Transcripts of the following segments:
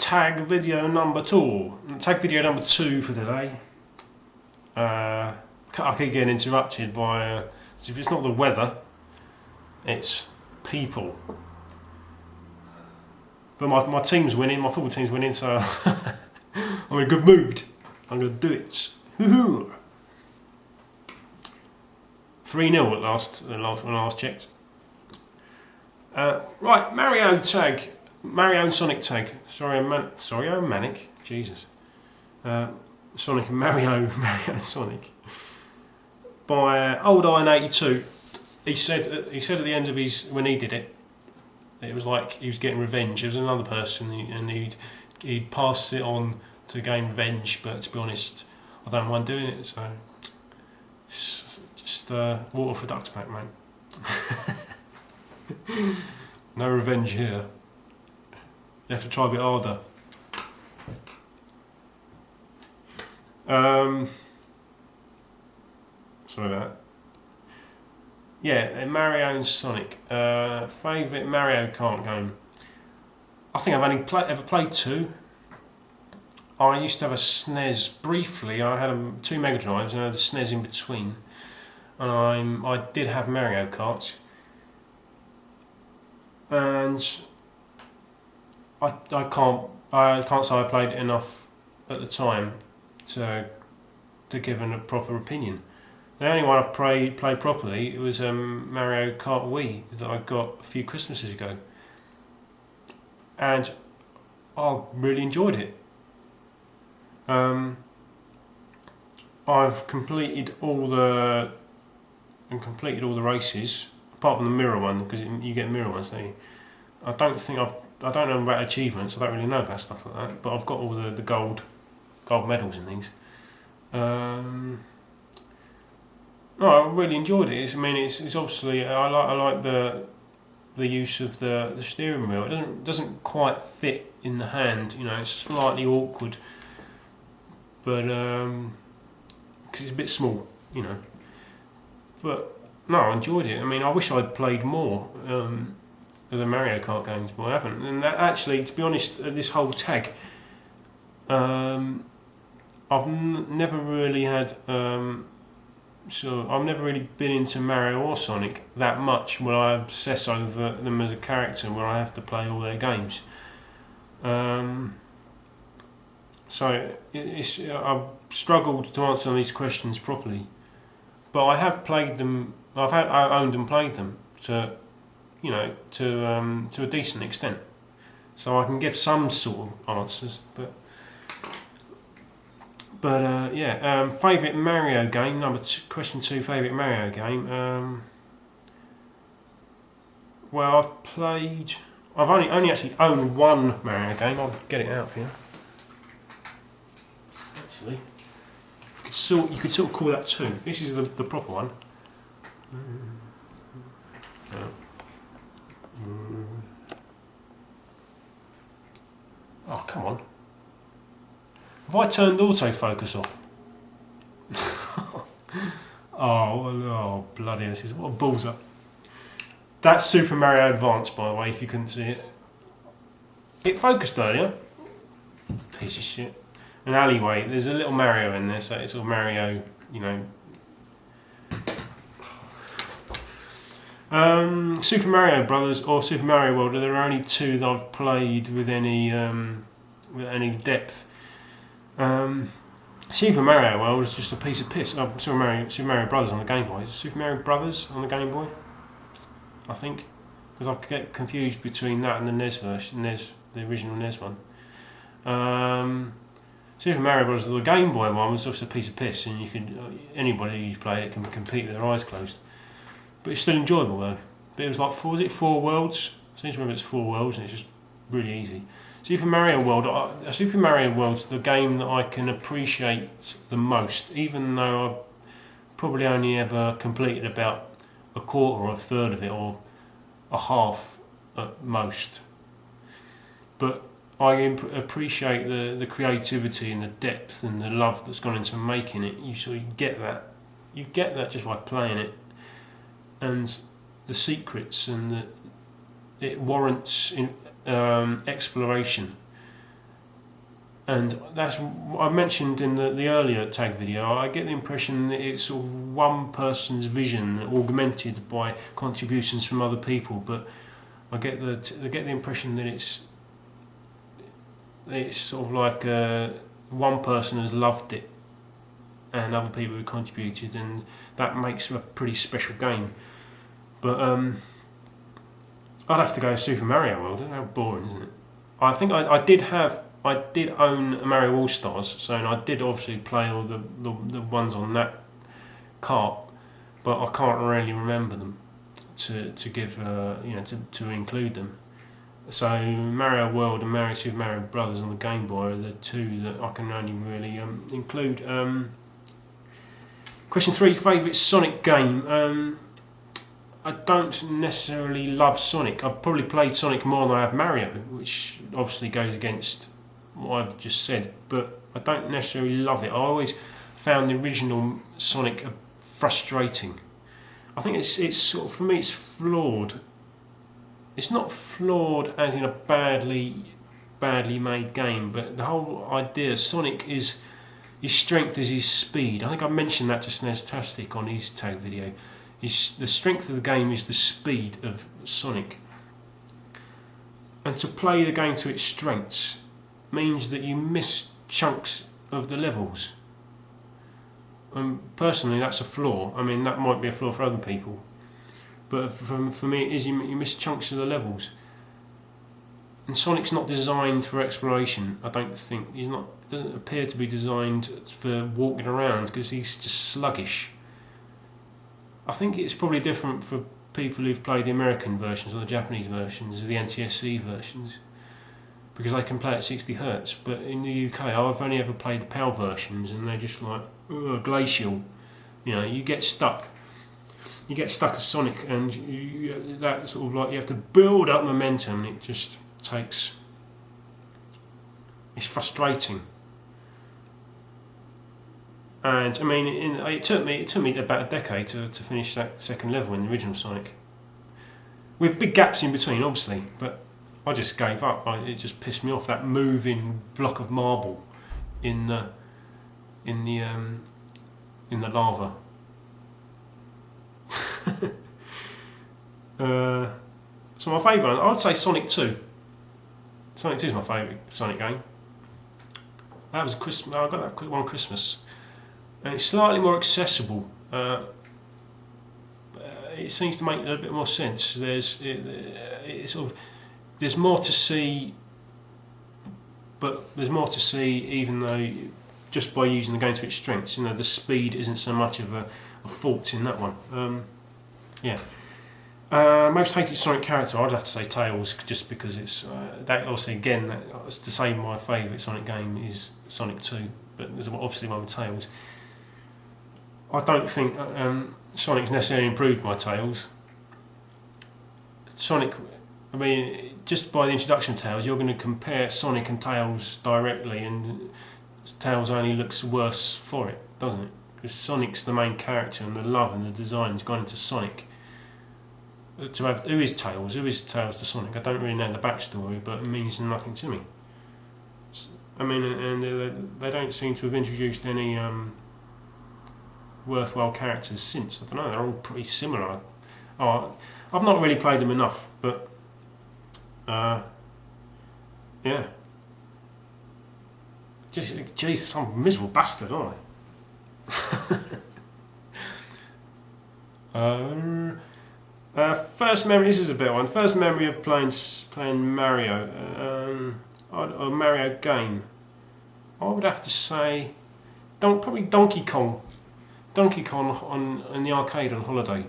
tag video number 2. Tag video number 2 for today. I keep getting interrupted by, if it's not the weather, it's people. But my team's winning, my football team's winning, so I'm in a good mood. I'm going to do it. Woohoo! 3-0 when I last checked. Right, Mario and Sonic tag. Sorry, I'm manic. Jesus. Sonic and Mario and Sonic. By Old Iron 82. He said at the end of when he did it, it was like he was getting revenge. It was another person, and he'd passed it on to gain revenge. But to be honest, I don't mind doing it. So just water for ducks back, mate. No revenge here. You have to try a bit harder. Sorry about that. Yeah, Mario and Sonic. Favourite Mario Kart game? I think I've only ever played 2. I used to have a SNES briefly. I had 2 Mega Drives and I had a SNES in between. And I did have Mario Kart. And I can't say I played it enough at the time to give a proper opinion. The only one I've played properly was Mario Kart Wii that I got a few Christmases ago, and I really enjoyed it. I've completed all the races apart from the mirror one, because you get mirror ones. I don't know about achievements. I don't really know about stuff like that, but I've got all the gold medals and things. No, I really enjoyed it. It's obviously I like the use of the steering wheel. It doesn't quite fit in the hand. You know, it's slightly awkward, but because it's a bit small. You know, but no, I enjoyed it. I mean, I wish I'd played more of the Mario Kart games, but I haven't. And actually, to be honest, this whole tag, I've never really had. So I've never really been into Mario or Sonic that much where I obsess over them as a character, where I have to play all their games. So I've struggled to answer these questions properly, but I have played them. I owned and played them to a decent extent, so I can give some sort of answers, but. Favourite Mario game, question 2, favourite Mario game. Well, I've only actually owned one Mario game. I'll get it out for you. Actually, you could sort of call that 2. This is the proper one. Oh, come on. Have I turned autofocus off? oh bloody! This is what a balls up. That's Super Mario Advance, by the way. If you couldn't see it, it focused earlier. Piece of shit. An alleyway. There's a little Mario in there, so it's all Mario. You know. Super Mario Brothers or Super Mario World. There are only 2 that I've played with any depth. Super Mario World is just a piece of piss. Super Mario Brothers on the Game Boy. Is it Super Mario Brothers on the Game Boy? I think, because I get confused between that and the NES version, the original NES one. Super Mario Bros. The Game Boy one was just a piece of piss, and anybody who's played it can compete with their eyes closed. But it's still enjoyable though. But it was like 4 worlds? I seem to remember it's 4 worlds, and it's just really easy. Super Mario World's the game that I can appreciate the most, even though I probably only ever completed about a quarter or a third of it, or a half at most. But I appreciate the creativity and the depth and the love that's gone into making it. You get that. You get that just by playing it, and the secrets, and it warrants exploration. And that's I mentioned in the earlier tag video. I get the impression that it's sort of one person's vision augmented by contributions from other people, but I get the impression that it's sort of like one person has loved it and other people have contributed, and that makes a pretty special game. But I'd have to go Super Mario World. How boring, isn't it? I think I did own Mario All Stars, so and I did obviously play all the ones on that cart, but I can't really remember them to give to include them. So Mario World and Super Mario Brothers on the Game Boy are the two that I can only really include. Question 3: favourite Sonic game. I don't necessarily love Sonic. I've probably played Sonic more than I have Mario, which obviously goes against what I've just said, but I don't necessarily love it. I always found the original Sonic frustrating. I think it's sort of, for me, it's flawed. It's not flawed as in a badly made game, but the whole idea, Sonic is his strength is his speed. I think I mentioned that to Snestastic on his tag video. The strength of the game is the speed of Sonic, and to play the game to its strengths means that you miss chunks of the levels. Personally, that's a flaw. I mean, that might be a flaw for other people, but for me, it is you miss chunks of the levels. And Sonic's not designed for exploration. I don't think he's not. Doesn't appear to be designed for walking around because he's just sluggish. I think it's probably different for people who've played the American versions or the Japanese versions or the NTSC versions, because they can play at 60 Hz. But in the UK, I've only ever played the PAL versions, and they're just like glacial. You know, you get stuck. You get stuck as Sonic, and that sort of like you have to build up momentum. And it just takes. It's frustrating. And I mean, it took me about a decade to finish that second level in the original Sonic, with big gaps in between, obviously. But I just gave up. It just pissed me off, that moving block of marble in the lava. So my favourite, I would say Sonic 2. Sonic 2 is my favourite Sonic game. That was Christmas. I got that one Christmas. And it's slightly more accessible. It seems to make a little bit more sense. There's more to see, but there's more to see even though just by using the game to its strengths. You know, the speed isn't so much of a fault in that one. Yeah. Most hated Sonic character, I'd have to say Tails, just because it's that. Also, again, that's to say my favourite Sonic game is Sonic 2, but there's obviously one with Tails. I don't think Sonic's necessarily improved by Tails. Sonic, I mean, just by the introduction of Tails, you're going to compare Sonic and Tails directly, and Tails only looks worse for it, doesn't it? Because Sonic's the main character, and the love and the design has gone into Sonic. To have who is Tails to Sonic? I don't really know the backstory, but it means nothing to me. I mean, and they don't seem to have introduced any worthwhile characters since. I don't know, they're all pretty similar. I've not really played them enough, but yeah. Jesus, I'm a miserable bastard, aren't I? First memory. This is a bit one. First memory of playing Mario, or Mario game. I would have to say, probably Donkey Kong. Donkey Kong in the arcade on holiday.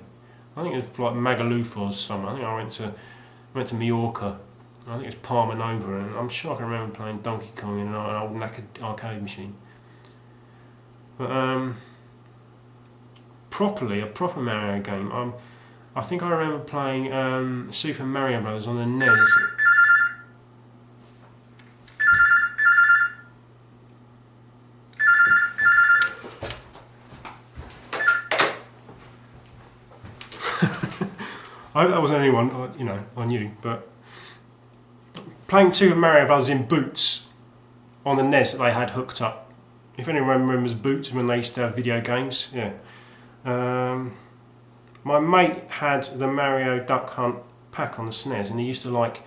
I think it was like Magaluf or something. I think I went to Mallorca. I think it was Palma Nova, and I'm sure I can remember playing Donkey Kong in an old knackered arcade machine. But a proper Mario game. I think I remember playing Super Mario Brothers on the NES. I hope that wasn't anyone, on you, but playing Super Mario Bros. In boots on the NES that they had hooked up. If anyone remembers Boots when they used to have video games, yeah. My mate had the Mario Duck Hunt pack on the SNES, and he used to like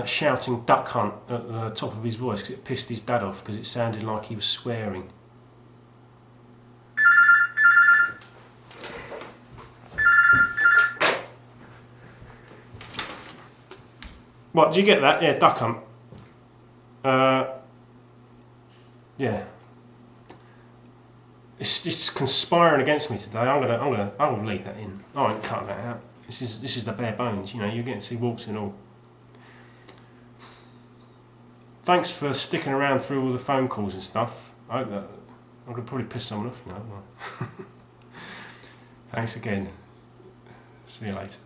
shouting Duck Hunt at the top of his voice because it pissed his dad off because it sounded like he was swearing. What, did you get that? Yeah, Duck Hunt. Yeah. It's just conspiring against me today. I'm gonna leave that in. I won't cut that out. This is the bare bones. You know, you're getting to see warts and all. Thanks for sticking around through all the phone calls and stuff. I hope that I'm gonna probably piss someone off now. Thanks again. See you later.